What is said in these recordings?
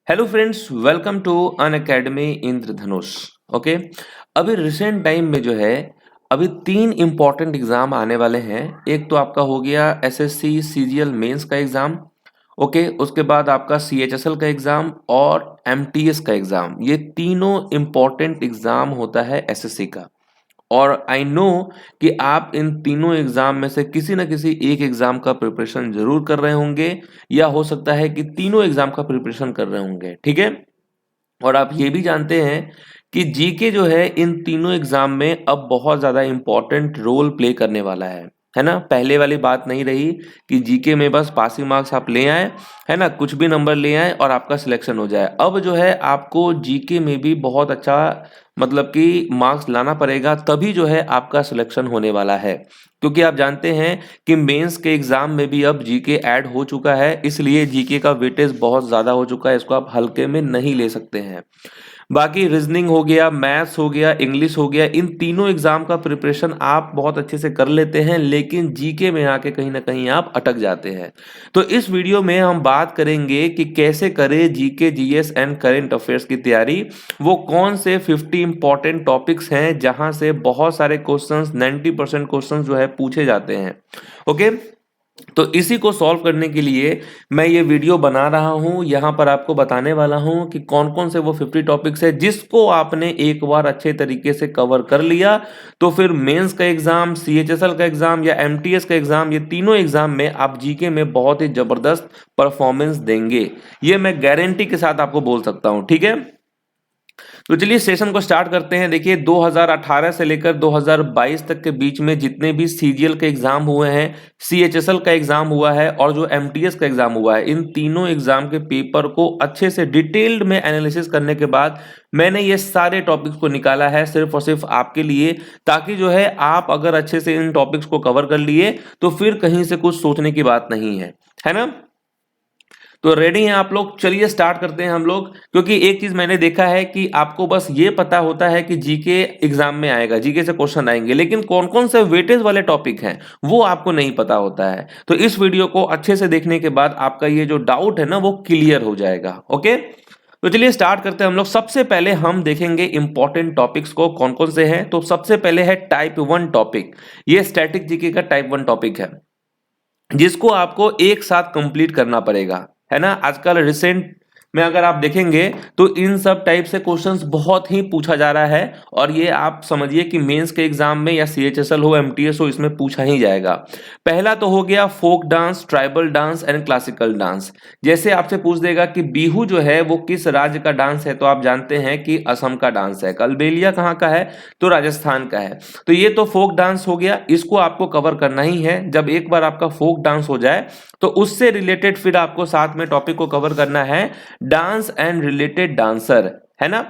Hello friends, welcome to an academy Indradhanush. Okay. अभी recent time में जो है अभी 3 इम्पॉर्टेंट एग्जाम आने वाले हैं। एक तो आपका हो गया एसएससी सीजीएल मेंस का एग्जाम। ओके, उसके बाद आपका सीएचएसएल का एग्जाम और एमटीएस का एग्जाम। ये तीनों इम्पॉर्टेंट एग्जाम होता है एसएससी का। और आई नो कि आप इन तीनों एग्जाम में से किसी न किसी एक एग्जाम का प्रिपरेशन जरूर कर रहे होंगे, या हो सकता है कि तीनों एग्जाम का प्रिपरेशन कर रहे होंगे। ठीक है। और आप ये भी जानते हैं कि जीके जो है इन तीनों एग्जाम में अब बहुत ज्यादा इंपॉर्टेंट रोल प्ले करने वाला है ना। पहले वाली बात नहीं रही कि जीके में बस पासिंग मार्क्स आप ले आए, है ना, कुछ भी नंबर ले आए और आपका सिलेक्शन हो जाए। अब जो है आपको जीके में भी बहुत अच्छा मतलब कि मार्क्स लाना पड़ेगा, तभी जो है आपका सिलेक्शन होने वाला है। क्योंकि आप जानते हैं कि मेंस के एग्जाम में भी अब जीके ऐड हो चुका है, इसलिए जीके का वेटेज बहुत ज्यादा हो चुका है, इसको आप हल्के में नहीं ले सकते हैं। बाकी रीजनिंग हो गया, मैथ्स हो गया, इंग्लिश हो गया, इन तीनों एग्जाम का प्रिपरेशन आप बहुत अच्छे से कर लेते हैं, लेकिन जीके में आके कहीं ना कहीं आप अटक जाते हैं। तो इस वीडियो में हम बात करेंगे कि कैसे करें GK GS and current affairs की तैयारी। वो कौन से 50 इंपॉर्टेंट टॉपिक्स हैं जहां से बहुत सारे क्वेश्चंस 90% क्वेश्चंस जो है पूछे जाते हैं। ओके। तो इसी को सॉल्व करने के लिए मैं ये वीडियो बना रहा हूं। यहां पर आपको बताने वाला हूं कि कौन कौन से वो 50 टॉपिक्स है जिसको आपने एक बार अच्छे तरीके से कवर कर लिया तो फिर मेंस का एग्जाम, सीएचएसएल का एग्जाम या एमटीएस का एग्जाम, ये तीनों एग्जाम में आप जीके में बहुत ही जबरदस्त परफॉर्मेंस देंगे। ये मैं गारंटी के साथ आपको बोल सकता हूं। ठीक है। तो चलिए सेशन को स्टार्ट करते हैं। देखिए 2018 से लेकर 2022 तक के बीच में जितने भी सीजीएल के एग्जाम हुए हैं, सीएचएसएल का एग्जाम हुआ है और जो एमटीएस का एग्जाम हुआ है, इन तीनों एग्जाम के पेपर को अच्छे से डिटेल्ड में एनालिसिस करने के बाद मैंने ये सारे टॉपिक्स को निकाला है सिर्फ और सिर्फ आपके लिए, ताकि जो है आप अगर अच्छे से इन टॉपिक्स को कवर कर लिए तो फिर कहीं से कुछ सोचने की बात नहीं है ना। तो रेडी हैं आप लोग? चलिए स्टार्ट करते हैं हम लोग। क्योंकि एक चीज मैंने देखा है कि आपको बस ये पता होता है कि जीके एग्जाम में आएगा, जीके से क्वेश्चन आएंगे, लेकिन कौन कौन से वेटेज वाले टॉपिक हैं वो आपको नहीं पता होता है। तो इस वीडियो को अच्छे से देखने के बाद आपका ये जो डाउट है ना वो क्लियर हो जाएगा। ओके। तो चलिए स्टार्ट करते हैं हम लोग। सबसे पहले हम देखेंगे इंपॉर्टेंट टॉपिक्स को कौन कौन से हैं। तो सबसे पहले है टाइप 1 टॉपिक। ये स्टैटिक जीके का टाइप 1 टॉपिक है जिसको आपको एक साथ कंप्लीट करना पड़ेगा, है ना। आजकल रिसेंट में अगर आप देखेंगे तो इन सब टाइप से क्वेश्चंस बहुत ही पूछा जा रहा है, और ये आप समझिए कि मेंस के एग्जाम में या सीएचएसएल हो, एमटीएस हो, इसमें पूछा ही जाएगा। पहला तो हो गया folk dance, tribal dance and classical dance. जैसे आपसे पूछ देगा कि बिहू जो है वो किस राज्य का डांस है, तो आप जानते हैं कि असम का डांस है। कलबेलिया कहाँ का है, तो राजस्थान का है। तो ये तो फोक डांस हो गया, इसको आपको कवर करना ही है। जब एक बार आपका फोक डांस हो जाए तो उससे रिलेटेड फिर आपको साथ में टॉपिक को कवर करना है डांस एंड रिलेटेड डांसर, है ना।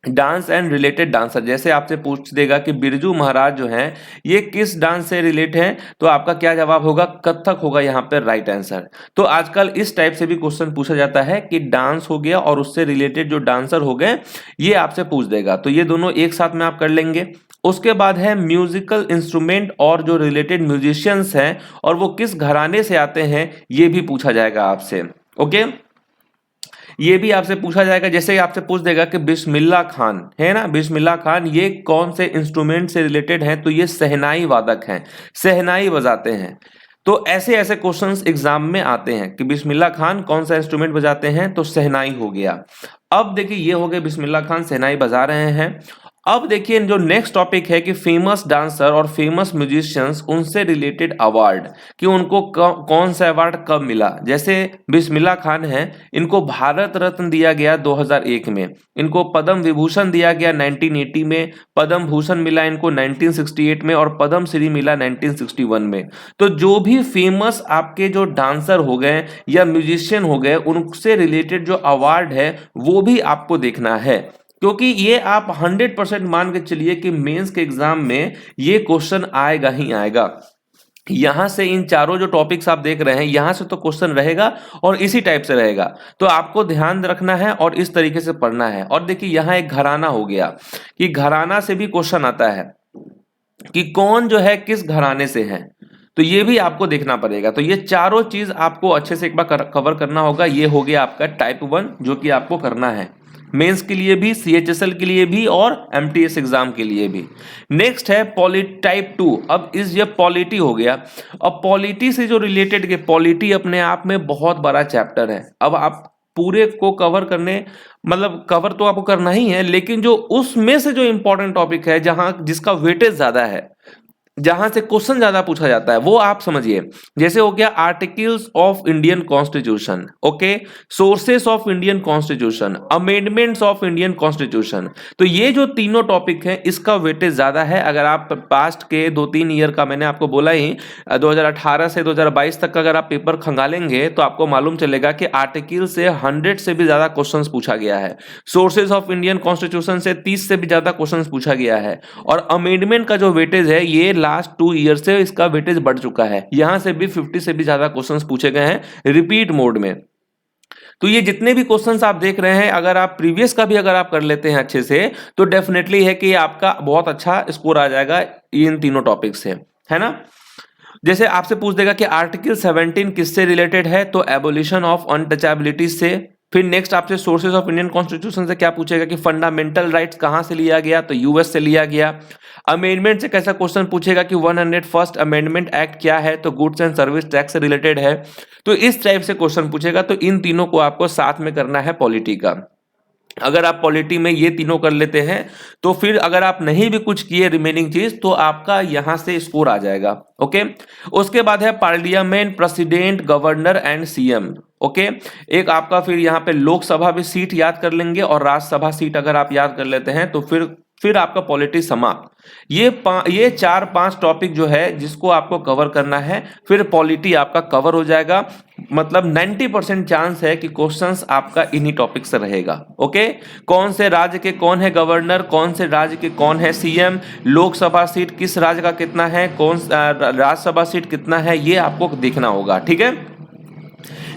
डांस एंड रिलेटेड डांसर, जैसे आपसे पूछ देगा कि बिरजू महाराज जो हैं ये किस डांस से रिलेट हैं, तो आपका क्या जवाब होगा? कथक होगा यहाँ पर राइट आंसर। तो आजकल इस टाइप से भी क्वेश्चन पूछा जाता है कि डांस हो गया और उससे रिलेटेड जो डांसर हो गए ये आपसे पूछ देगा। तो ये दोनों एक साथ में आप कर लेंगे। उसके बाद है म्यूजिकल इंस्ट्रूमेंट और जो रिलेटेड म्यूजिशियंस हैं और वो किस घराने से आते हैं, ये भी पूछा जाएगा आपसे। ओके। ये भी आपसे पूछा जाएगा। जैसे आपसे पूछ देगा कि बिस्मिल्लाह खान है ना, बिस्मिल्लाह खान ये कौन से इंस्ट्रूमेंट से रिलेटेड हैं, तो ये सहनाई वादक हैं, सहनाई बजाते हैं। तो ऐसे ऐसे क्वेश्चंस एग्जाम में आते हैं कि बिस्मिल्लाह खान कौन सा इंस्ट्रूमेंट बजाते हैं, तो सहनाई हो गया। अब देखिए ये हो गए बिस्मिल्लाह खान सहनाई बजा रहे हैं। अब देखिए जो नेक्स्ट टॉपिक है कि फेमस डांसर और फेमस म्यूजिशियंस, उनसे रिलेटेड अवार्ड, कि उनको कौन सा अवार्ड कब मिला। जैसे बिस्मिल्लाह खान हैं, इनको भारत रत्न दिया गया 2001 में, इनको पद्म विभूषण दिया गया 1980 में, पद्म भूषण मिला इनको 1968 में और पद्म श्री मिला 1961 में। तो जो भी फेमस आपके जो डांसर हो गए या म्यूजिशियन हो गए, उनसे रिलेटेड जो अवार्ड है वो भी आपको देखना है। क्योंकि ये आप 100% मान के चलिए कि मेंस के एग्जाम में ये क्वेश्चन आएगा ही आएगा। यहां से इन चारों जो टॉपिक्स आप देख रहे हैं यहां से तो क्वेश्चन रहेगा और इसी टाइप से रहेगा। तो आपको ध्यान रखना है और इस तरीके से पढ़ना है। और देखिए यहां एक घराना हो गया कि घराना से भी क्वेश्चन आता है कि कौन जो है किस घराने से है। तो ये भी आपको देखना पड़ेगा। तो ये चारों चीज आपको अच्छे से एक बार कवर करना होगा। ये हो गया आपका टाइप 1 जो कि आपको करना है मेंस के लिए भी, सीएचएसएल के लिए भी और एमटीएस एग्जाम के लिए भी। नेक्स्ट है टाइप 2। अब इस ये पॉलिटी हो गया। अब पॉलिटी से जो रिलेटेड के पॉलिटी अपने आप में बहुत बड़ा चैप्टर है। अब आप पूरे को कवर करने मतलब कवर तो आपको करना ही है, लेकिन जो उसमें से जो इंपॉर्टेंट टॉपिक है जहां जिसका वेटेज ज्यादा है, जहां से क्वेश्चन ज्यादा पूछा जाता है, वो आप समझिए। जैसे हो गया articles of Indian constitution, okay, sources of Indian constitution, amendments of Indian constitution. तो ये जो तीनों टॉपिक हैं इसका वेटेज ज्यादा है। अगर आप पास्ट के 2-3 ईयर का, मैंने आपको बोला ही 2018 से 2022 तक का अगर आप पेपर खंगालेंगे तो आपको मालूम चलेगा कि आर्टिकल से 100 से भी ज्यादा क्वेश्चन पूछा गया है, सोर्सेज ऑफ इंडियन कॉन्स्टिट्यूशन से 30 से भी ज्यादा क्वेश्चन पूछा गया है, और अमेंडमेंट का जो वेटेज है ये लास्ट 2 ईयर से इसका वेटेज बढ़ चुका है। यहां से भी 50 से भी ज्यादा क्वेश्चंस पूछे गए हैं रिपीट मोड में। तो ये जितने भी क्वेश्चंस आप देख रहे हैं, अगर आप प्रीवियस का भी अगर आप कर लेते हैं अच्छे से, तो डेफिनेटली है कि आपका बहुत अच्छा स्कोर आ जाएगा इन तीनों टॉपिक से, है ना। जैसे आपसे पूछ देगा कि आर्टिकल 17 किससे रिलेटेड है, तो एबोलिशन ऑफ अनटचेबिलिटी से। फिर नेक्स्ट आपसे सोर्सेज ऑफ इंडियन कॉन्स्टिट्यूशन से क्या पूछेगा कि फंडामेंटल राइट्स कहां से लिया गया, तो यूएस से लिया गया। अमेंडमेंट से कैसा क्वेश्चन पूछेगा कि 101st अमेंडमेंट एक्ट क्या है, तो गुड्स एंड सर्विस टैक्स से रिलेटेड है। तो इस टाइप से क्वेश्चन पूछेगा। तो इन तीनों को आपको साथ में करना है पॉलिटी का। अगर आप पॉलिटी में ये तीनों कर लेते हैं तो फिर अगर आप नहीं भी कुछ किए रिमेनिंग चीज, तो आपका यहां से स्कोर आ जाएगा, ओके। उसके बाद है parliament, president, governor and CM, okay. एक आपका फिर यहाँ पे लोकसभा भी सीट याद कर लेंगे, और राज्यसभा सीट अगर आप याद कर लेते हैं तो फिर आपका पॉलिटी समाप्त। ये 4-5 टॉपिक जो है जिसको आपको कवर करना है, फिर पॉलिटी आपका कवर हो जाएगा। मतलब 90% चांस है कि क्वेश्चंस आपका इन्हीं टॉपिक से रहेगा, ओके। कौन से राज्य के कौन है गवर्नर, कौन से राज्य के कौन है सीएम, लोकसभा सीट किस राज्य का कितना है, कौन राज्यसभा सीट कितना है, ये आपको देखना होगा, ठीक है।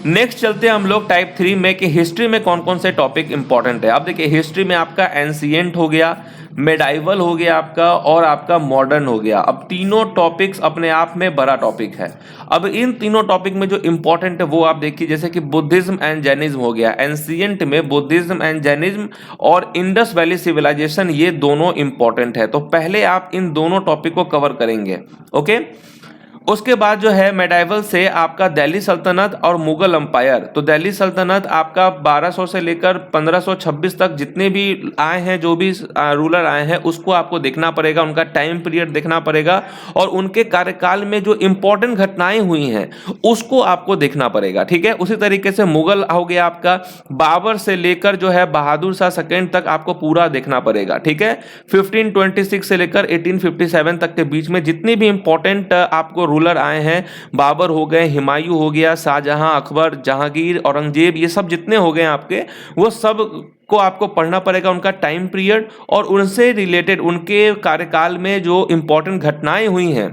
नेक्स्ट चलते हैं हम लोग टाइप 3 में कि हिस्ट्री में कौन कौन से टॉपिक इंपॉर्टेंट है। अब देखिए हिस्ट्री में आपका एंशिएंट हो गया, मेडाइवल हो गया आपका, और आपका मॉडर्न हो गया। अब तीनों टॉपिक्स अपने आप में बड़ा टॉपिक है। अब इन तीनों टॉपिक में जो इंपॉर्टेंट है वो आप देखिए, जैसे कि बुद्धिज्म एंड जैनिज्म हो गया। एंशिएंट में बुद्धिज्म एंड जैनिज्म और इंडस वैली सिविलाइजेशन, ये दोनों इंपॉर्टेंट है। तो पहले आप इन दोनों टॉपिक को कवर करेंगे, ओके। उसके बाद जो है मेडाइवल से आपका दिल्ली सल्तनत और मुगल अंपायर। तो दिल्ली सल्तनत आपका 1200 से लेकर 1526 तक जितने भी आए हैं, जो भी रूलर आए हैं, उसको आपको देखना पड़ेगा, उनका टाइम पीरियड देखना पड़ेगा, और उनके कार्यकाल में जो इंपॉर्टेंट घटनाएं हुई हैं उसको आपको देखना पड़ेगा, ठीक है। उसी तरीके से मुगल हो गया आपका, बाबर से लेकर जो है बहादुर शाह सेकेंड तक आपको पूरा देखना पड़ेगा, ठीक है। 1526 से लेकर 1857 तक के बीच में जितनी भी इंपॉर्टेंट आपको रूलर आए हैं, बाबर हो गए, हुमायूं हो गया, शाहजहां, अकबर, जहांगीर, औरंगजेब, ये सब जितने हो गए आपके, वो सब को आपको पढ़ना पड़ेगा, उनका टाइम पीरियड और उनसे रिलेटेड उनके कार्यकाल में जो इंपॉर्टेंट घटनाएं हुई हैं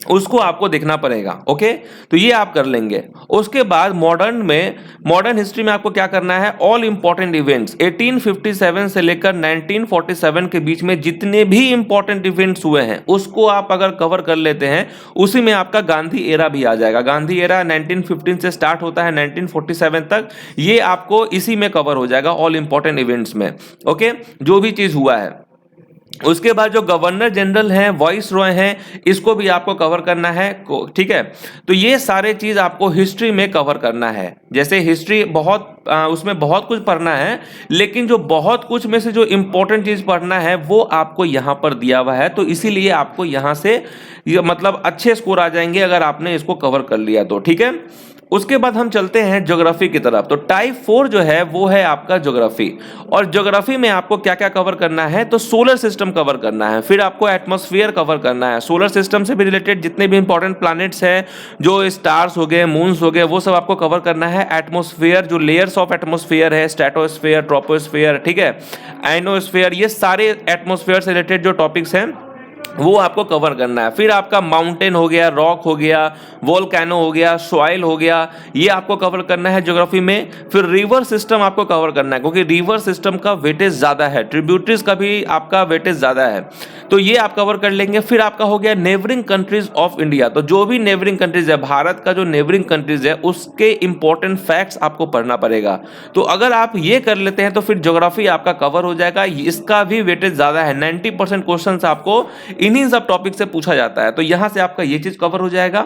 उसको आपको देखना पड़ेगा, ओके। तो ये आप कर लेंगे। उसके बाद मॉडर्न हिस्ट्री में आपको क्या करना है, ऑल इंपॉर्टेंट इवेंट्स 1857 से लेकर 1947 के बीच में जितने भी इंपॉर्टेंट इवेंट्स हुए हैं उसको आप अगर कवर कर लेते हैं, उसी में आपका गांधी एरा भी आ जाएगा। गांधी एरा 1915 से स्टार्ट होता है 1947 तक, ये आपको इसी में कवर हो जाएगा ऑल इंपॉर्टेंट इवेंट्स में, ओके, जो भी चीज हुआ है। उसके बाद जो गवर्नर जनरल हैं, वॉइस रॉय हैं, इसको भी आपको कवर करना है, ठीक है। तो ये सारे चीज आपको हिस्ट्री में कवर करना है। जैसे हिस्ट्री उसमें बहुत कुछ पढ़ना है, लेकिन जो बहुत कुछ में से जो इंपॉर्टेंट चीज पढ़ना है वो आपको यहाँ पर दिया हुआ है। तो इसीलिए आपको यहाँ से मतलब अच्छे स्कोर आ जाएंगे अगर आपने इसको कवर कर लिया तो, ठीक है। उसके बाद हम चलते हैं ज्योग्राफी की तरफ। तो टाइप 4 जो है वो है आपका ज्योग्राफी, और ज्योग्राफी में आपको क्या क्या कवर करना है, तो सोलर सिस्टम कवर करना है, फिर आपको एटमॉस्फेयर कवर करना है, सोलर सिस्टम से भी रिलेटेड जितने भी इंपॉर्टेंट प्लैनेट्स हैं, जो स्टार्स हो गए, मून्स हो गए, वो सब आपको कवर करना है। एटमॉस्फेयर, जो लेयर्स ऑफ एटमॉस्फेयर है, स्ट्रेटोस्फेयर, ट्रोपोस्फेयर, ठीक है, आयनोस्फेयर, ये सारे एटमॉस्फेयर से रिलेटेड जो टॉपिक्स हैं वो आपको कवर करना है। फिर आपका माउंटेन हो गया, रॉक हो गया, वोल्केनो हो गया, सॉइल हो गया, ये आपको कवर करना है ज्योग्राफी में। फिर रिवर सिस्टम आपको कवर करना है, क्योंकि रिवर सिस्टम का वेटेज ज़्यादा है, ट्रिब्यूटरीज का भी आपका वेटेज ज़्यादा है, तो ये आप कवर कर लेंगे। फिर आपका हो गया नेबरिंग कंट्रीज ऑफ इंडिया, तो जो भी नेबरिंग कंट्रीज है, भारत का जो नेबरिंग कंट्रीज है उसके इंपॉर्टेंट फैक्ट्स आपको पढ़ना पड़ेगा। तो अगर आप ये कर लेते हैं तो फिर ज्योग्राफी आपका कवर हो जाएगा। इसका भी वेटेज ज़्यादा है, 90% क्वेश्चन आपको इन्हीं सब टॉपिक से पूछा जाता है, तो यहां से आपका ये चीज कवर हो जाएगा।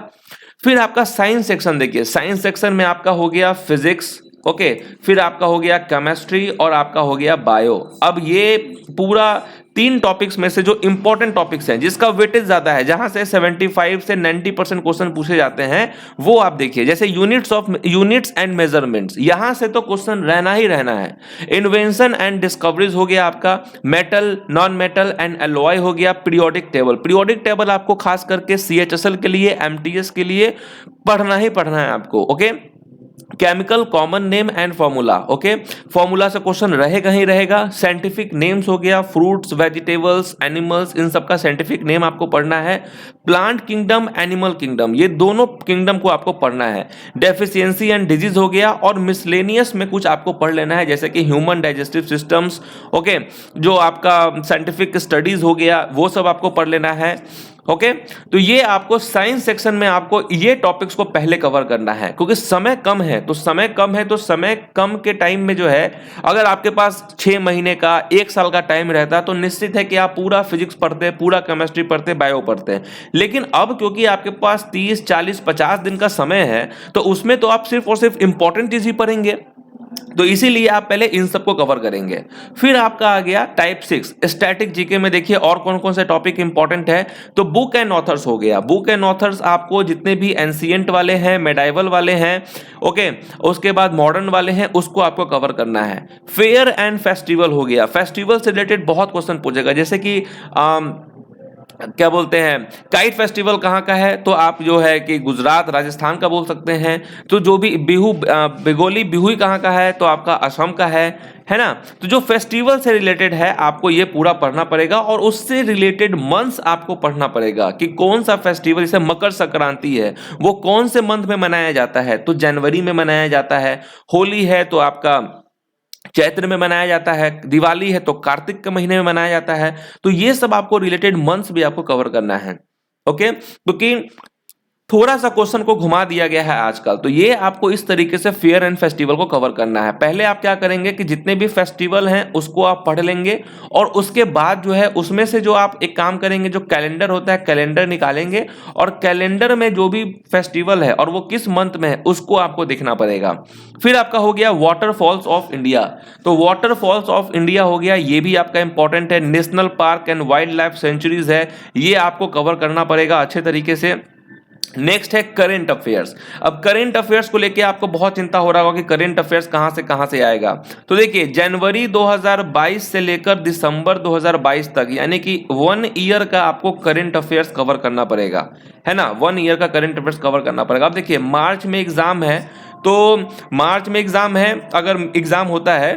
फिर आपका साइंस सेक्शन देखिए, साइंस सेक्शन में आपका हो गया फिजिक्स, ओके, फिर आपका हो गया केमिस्ट्री और आपका हो गया बायो। अब ये पूरा 3 टॉपिक्स में से जो इंपॉर्टेंट टॉपिक्स हैं, जिसका वेटेज ज्यादा है, जहां से 75 से 90% क्वेश्चन पूछे जाते हैं, वो आप देखिए। जैसे यूनिट्स एंड मेजरमेंट्स, यहां से तो क्वेश्चन रहना ही रहना है। इन्वेंशन एंड डिस्कवरीज हो गया आपका, metal, non metal and alloy हो गया, पीरियोडिक टेबल। पीरियोडिक टेबल आपको खास करके CHSL के लिए, MTS के लिए पढ़ना ही पढ़ना है आपको, okay. Chemical common name and formula, okay, formula से क्वेश्चन रहेगा ही रहेगा। साइंटिफिक नेम्स हो गया, फ्रूट्स, वेजिटेबल्स, एनिमल्स, इन सबका साइंटिफिक नेम आपको पढ़ना है। प्लांट किंगडम, एनिमल किंगडम, ये दोनों किंगडम को आपको पढ़ना है। डेफिशिएंसी एंड डिजीज हो गया, और मिसलेनियस में कुछ आपको पढ़ लेना है, जैसे कि ह्यूमन डाइजेस्टिव सिस्टम्स, ओके, जो आपका साइंटिफिक स्टडीज हो गया, वो सब आपको पढ़ लेना है, ओके। तो ये आपको साइंस सेक्शन में आपको ये टॉपिक्स को पहले कवर करना है, क्योंकि समय कम है। तो समय कम के टाइम में जो है, अगर आपके पास 6 महीने का, 1 साल का टाइम रहता, तो निश्चित है कि आप पूरा फिजिक्स पढ़ते, पूरा केमिस्ट्री पढ़ते, बायो पढ़ते। लेकिन अब क्योंकि आपके पास 30, 40, 50 दिन का समय है, तो उसमें तो आप सिर्फ और सिर्फ इंपॉर्टेंट चीज ही पढ़ेंगे, तो इसीलिए आप पहले इन सबको कवर करेंगे। फिर आपका आ गया टाइप 6 स्टैटिक जीके में। देखिए और कौन कौन से टॉपिक इंपॉर्टेंट है, तो बुक एंड ऑथर्स हो गया। बुक एंड ऑथर्स आपको जितने भी एंशिएंट वाले हैं, मेडाइवल वाले हैं, ओके, उसके बाद मॉडर्न वाले हैं, उसको आपको कवर करना है। फेयर एंड फेस्टिवल हो गया, फेस्टिवल से रिलेटेड बहुत क्वेश्चन पूछेगा, जैसे कि क्या बोलते हैं, काइट फेस्टिवल कहाँ का है, तो आप जो है कि गुजरात, राजस्थान का बोल सकते हैं। तो जो भी बिहू, बेगोली बिहुई कहाँ का है, तो आपका असम का है ना। तो जो फेस्टिवल से रिलेटेड है आपको ये पूरा पढ़ना पड़ेगा, और उससे रिलेटेड मंथ्स आपको पढ़ना पड़ेगा कि कौन सा फेस्टिवल, जैसे मकर संक्रांति है, वो कौन से मंथ में मनाया जाता है, तो जनवरी में मनाया जाता है। होली है तो आपका चैत्र में मनाया जाता है। दिवाली है तो कार्तिक के महीने में मनाया जाता है। तो ये सब आपको रिलेटेड मंथ्स भी आपको कवर करना है, ओके। क्योंकि थोड़ा सा क्वेश्चन को घुमा दिया गया है आजकल, तो ये आपको इस तरीके से फेयर एंड फेस्टिवल को कवर करना है। पहले आप क्या करेंगे कि जितने भी फेस्टिवल हैं उसको आप पढ़ लेंगे, और उसके बाद जो है उसमें से जो आप एक काम करेंगे, जो कैलेंडर होता है कैलेंडर निकालेंगे, और कैलेंडर में जो भी फेस्टिवल है और वो किस मंथ में है उसको आपको देखना पड़ेगा। फिर आपका हो गया वाटरफॉल्स ऑफ इंडिया, तो वाटरफॉल्स ऑफ इंडिया हो गया, ये भी आपका इंपॉर्टेंट है। National park and wild life sanctuaries है, ये आपको कवर करना पड़ेगा अच्छे तरीके से। नेक्स्ट है करंट अफेयर्स। अब करंट अफेयर्स को लेके आपको बहुत चिंता हो रहा होगा कि करंट अफेयर्स कहां से आएगा। तो देखिए जनवरी 2022 से लेकर दिसंबर 2022 तक, यानी कि 1 ईयर का आपको करंट अफेयर्स कवर करना पड़ेगा, है ना। 1 ईयर का करंट अफेयर्स कवर करना पड़ेगा। अब देखिए मार्च में एग्जाम है, तो मार्च में एग्जाम है, अगर एग्जाम होता है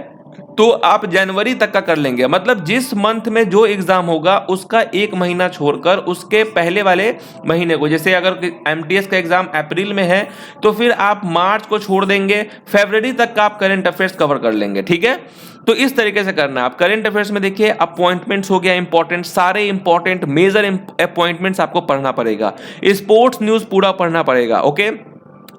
तो आप जनवरी तक का कर लेंगे, मतलब जिस मंथ में जो एग्जाम होगा उसका 1 महीना छोड़कर उसके पहले वाले महीने को, जैसे अगर MTS का एग्जाम अप्रैल में है तो फिर आप मार्च को छोड़ देंगे, फरवरी तक का आप करंट अफेयर्स कवर कर लेंगे, ठीक है। तो इस तरीके से करना है आप। करंट अफेयर्स में देखिए अपॉइंटमेंट्स हो गया इंपॉर्टेंट, सारे इंपॉर्टेंट मेजर अपॉइंटमेंट्स आपको पढ़ना पड़ेगा। स्पोर्ट्स न्यूज पूरा पढ़ना पड़ेगा, ओके।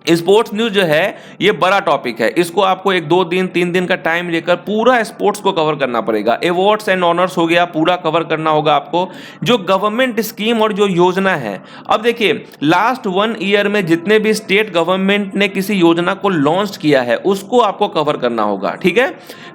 स्पोर्ट्स न्यूज जो है ये बड़ा टॉपिक है, इसको आपको 1-2 दिन 3 दिन का टाइम लेकर पूरा स्पोर्ट्स को कवर करना पड़ेगा। अवार्ड्स एंड ऑनर्स हो गया, पूरा कवर करना होगा आपको। जो गवर्नमेंट स्कीम और जो योजना है, अब देखिए लास्ट 1 ईयर में जितने भी स्टेट गवर्नमेंट ने किसी योजना को लॉन्च किया है उसको आपको कवर करना होगा, ठीक है।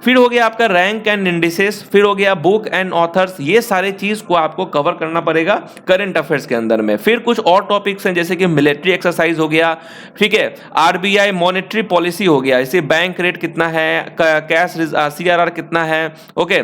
फिर हो गया आपका रैंक एंड इंडिसेस, फिर हो गया बुक एंड ऑथर्स, ये सारे चीज को आपको कवर करना पड़ेगा करंट अफेयर्स के अंदर में। फिर कुछ और टॉपिक्स हैं जैसे कि मिलिट्री एक्सरसाइज हो गया, ठीक है, RBI मॉनेटरी पॉलिसी हो गया, इसे बैंक रेट कितना है, कैश CRR कितना है, ओके।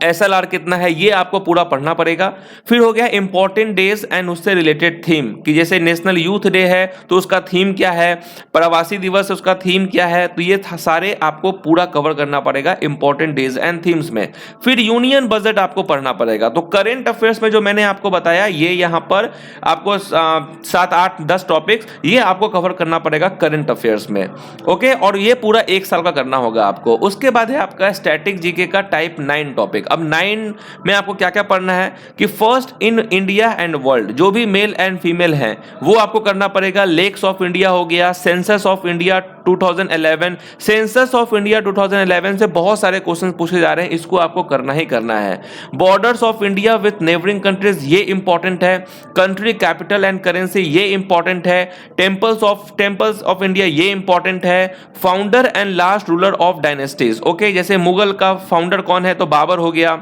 SLR कितना है, ये आपको पूरा पढ़ना पड़ेगा। फिर हो गया इंपॉर्टेंट डेज एंड उससे रिलेटेड थीम, कि जैसे नेशनल यूथ डे है तो उसका थीम क्या है, प्रवासी दिवस उसका थीम क्या है, तो ये सारे आपको पूरा कवर करना पड़ेगा इंपॉर्टेंट डेज एंड थीम्स में। फिर यूनियन बजट आपको पढ़ना पड़ेगा। तो करेंट अफेयर्स में जो मैंने आपको बताया, ये यहाँ पर आपको 7, 8, 10 टॉपिक्स ये आपको कवर करना पड़ेगा करेंट अफेयर्स में। ओके, और ये पूरा 1 साल का करना होगा आपको। उसके बाद है आपका स्टैटिक जीके का टाइप 9 टॉपिक। अब 9 में आपको क्या क्या पढ़ना है कि first in India and world, जो भी मेल एंड फीमेल हैं वो आपको करना पड़ेगा। लेक्स ऑफ इंडिया हो गया, census of India 2011, census of India 2011 से बहुत सारे क्वेश्चन पूछे जा रहे हैं, इसको आपको करना ही करना है। Borders of India with neighbouring countries, ये इंपॉर्टेंट है। कंट्री कैपिटल एंड करेंसी, ये इंपॉर्टेंट है। टेम्पल्स ऑफ इंडिया, ये इंपॉर्टेंट है। Founder and last ruler of dynasties, okay, जैसे मुगल का फाउंडर कौन है तो बाबर हो गया,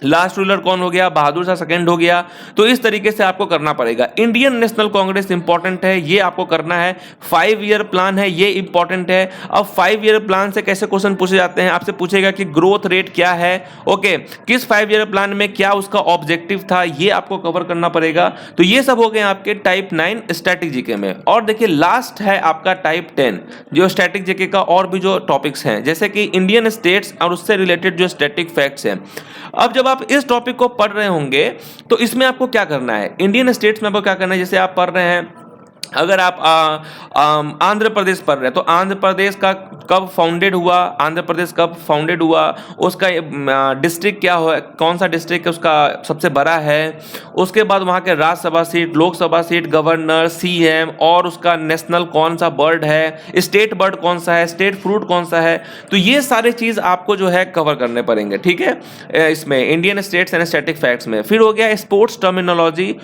लास्ट रूलर कौन हो गया, बहादुर शाह सेकंड हो गया। तो इस तरीके से आपको करना पड़ेगा। इंडियन नेशनल कांग्रेस इंपॉर्टेंट है, ये आपको करना है। 5 ईयर प्लान है, ये इंपॉर्टेंट है। अब 5 ईयर प्लान से कैसे क्वेश्चन पूछे जाते हैं, आपसे पूछेगा कि ग्रोथ रेट क्या है, ओके, किस 5 ईयर प्लान में क्या उसका ऑब्जेक्टिव था, ये आपको कवर करना पड़ेगा। तो ये सब हो गए आपके टाइप 9 स्टैटिक जीके में। और देखिए लास्ट है आपका टाइप 10, जो स्टैटिक जीके का और भी जो टॉपिक्स हैं, जैसे कि इंडियन स्टेट्स और उससे रिलेटेड जो स्टैटिक फैक्ट्स हैं। अब जब आप इस टॉपिक को पढ़ रहे होंगे तो इसमें आपको क्या करना है, इंडियन स्टेट्स में आपको क्या करना है, जैसे आप पढ़ रहे हैं, अगर आप आंध्र प्रदेश पढ़ रहे हैं तो आंध्र प्रदेश का कब फाउंडेड हुआ, आंध्र प्रदेश कब फाउंडेड हुआ, उसका डिस्ट्रिक्ट क्या हो, कौन सा डिस्ट्रिक्ट उसका सबसे बड़ा है, उसके बाद वहाँ के Rajya Sabha seat, Lok Sabha seat, governor, CM, और उसका नेशनल कौन सा बर्ड है, स्टेट बर्ड कौन सा है, स्टेट फ्रूट कौन सा है। तो ये सारे चीज़ आपको जो है कवर करने पड़ेंगे, ठीक है, इसमें Indian states and static facts में। फिर हो गया स्पोर्ट्स टर्मिनोलॉजी,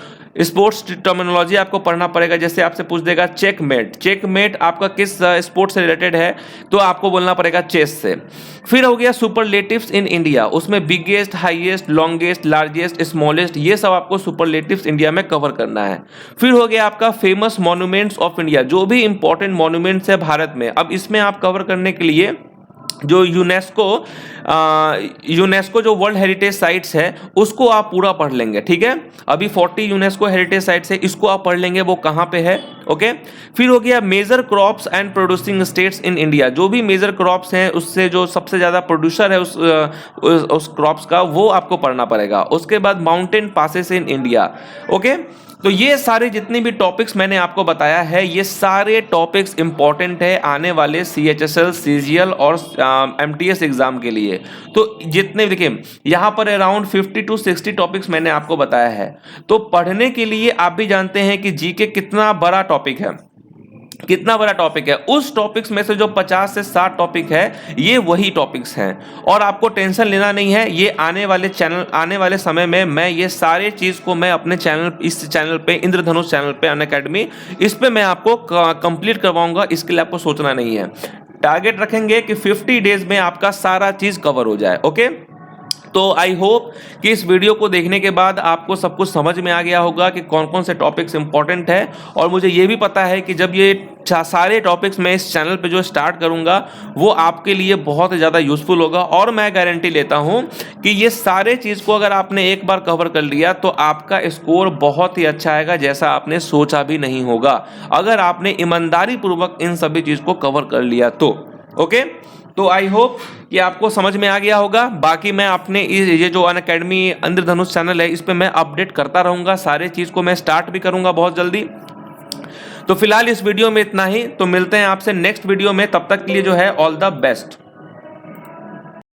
स्पोर्ट्स टर्मिनोलॉजी आपको पढ़ना पड़ेगा। जैसे आपसे पूछ देगा चेकमेट, चेकमेट आपका किस स्पोर्ट से रिलेटेड है, तो आपको बोलना पड़ेगा चेस से। फिर हो गया सुपरलेटिव्स इन इंडिया, उसमें biggest, highest, longest, largest, smallest, ये सब आपको सुपरलेटिव्स इंडिया में कवर करना है। फिर हो गया आपका फेमस मॉन्यूमेंट्स ऑफ इंडिया, जो भी इंपॉर्टेंट मॉन्यूमेंट्स है भारत में। अब इसमें आप कवर करने के लिए जो यूनेस्को जो वर्ल्ड हेरिटेज साइट्स है उसको आप पूरा पढ़ लेंगे, ठीक है। अभी 40 यूनेस्को हेरिटेज साइट्स है, इसको आप पढ़ लेंगे वो कहाँ पे है, ओके। फिर हो गया major crops and producing states in India, जो भी मेजर क्रॉप्स हैं उससे जो सबसे ज़्यादा प्रोड्यूसर है उस क्रॉप्स का, वो आपको पढ़ना पड़ेगा। उसके बाद mountain passes in India, okay. तो ये सारे जितने भी टॉपिक्स मैंने आपको बताया है, ये सारे टॉपिक्स इंपॉर्टेंट है आने वाले CHSL, CGL और MTS एग्जाम के लिए। तो जितने देखिए यहाँ पर अराउंड 50 to 60 टॉपिक्स मैंने आपको बताया है। तो पढ़ने के लिए आप भी जानते हैं कि जीके कितना बड़ा टॉपिक है, कितना बड़ा टॉपिक है। उस टॉपिक्स में से जो 50 से 60 टॉपिक है ये वही टॉपिक्स हैं, और आपको टेंशन लेना नहीं है। ये आने वाले समय में मैं ये सारे चीज़ को मैं अपने चैनल, इस चैनल पे, इंद्रधनुष चैनल पे, अनअकैडमी, इस पे मैं आपको कंप्लीट करवाऊंगा। इसके लिए आपको सोचना नहीं है। टारगेट रखेंगे कि 50 डेज में आपका सारा चीज़ कवर हो जाए, ओके। तो आई होप कि इस वीडियो को देखने के बाद आपको सब कुछ समझ में आ गया होगा कि कौन कौन से टॉपिक्स इंपॉर्टेंट है। और मुझे ये भी पता है कि जब ये सारे टॉपिक्स मैं इस चैनल पे जो स्टार्ट करूंगा वो आपके लिए बहुत ज़्यादा यूज़फुल होगा। और मैं गारंटी लेता हूं कि ये सारे चीज़ को अगर आपने एक बार कवर कर लिया तो आपका स्कोर बहुत ही अच्छा आएगा, जैसा आपने सोचा भी नहीं होगा, अगर आपने ईमानदारी पूर्वक इन सभी चीज़ को कवर कर लिया तो, ओके। तो आई होप कि आपको समझ में आ गया होगा। बाकी मैं अपने ये जो अनअकैडमी इंद्रधनुष चैनल है इस पे मैं अपडेट करता रहूँगा, सारे चीज़ को मैं स्टार्ट भी करूँगा बहुत जल्दी। तो फिलहाल इस वीडियो में इतना ही, तो मिलते हैं आपसे नेक्स्ट वीडियो में। तब तक के लिए जो है ऑल द बेस्ट।